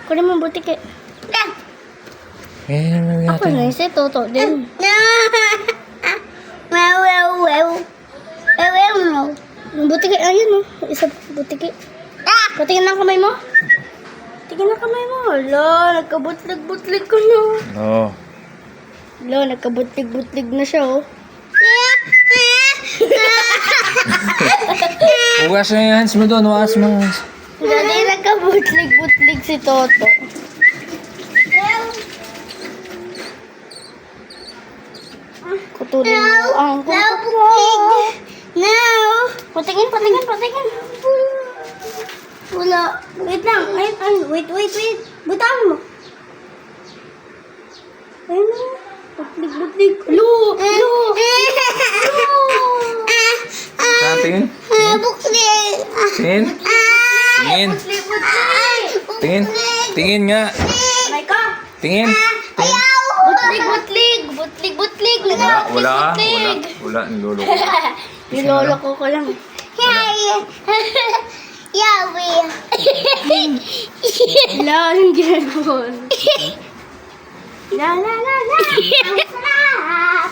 Kunin mo butik eh. Eh, Ako na si Toto din. Butik eh. Ayun oh. Isa butik eh. Patingin ng kamay mo. Tingin ng kamay mo. Hala, nagkabutlig-butlig ko na. Oo. Hala, nagkabutlig-butlig na siya oh. Hugas na yung hands mo doon. Hugas mo yung hands. Dati nagkabutlig-butlig si Toto. Kutulin mo ang kuko. Patingin. Wala. Wait lang. Wait. Butaan mo. Ayun na. Butlig. Lu. Saan? Tingin? Tingin? Tingin nga. Aray ka. Tingin. Butlig. Wala. Nilolo ko. Nilolo ko lang. Wala, anong ginagawa? La. Ang sarap.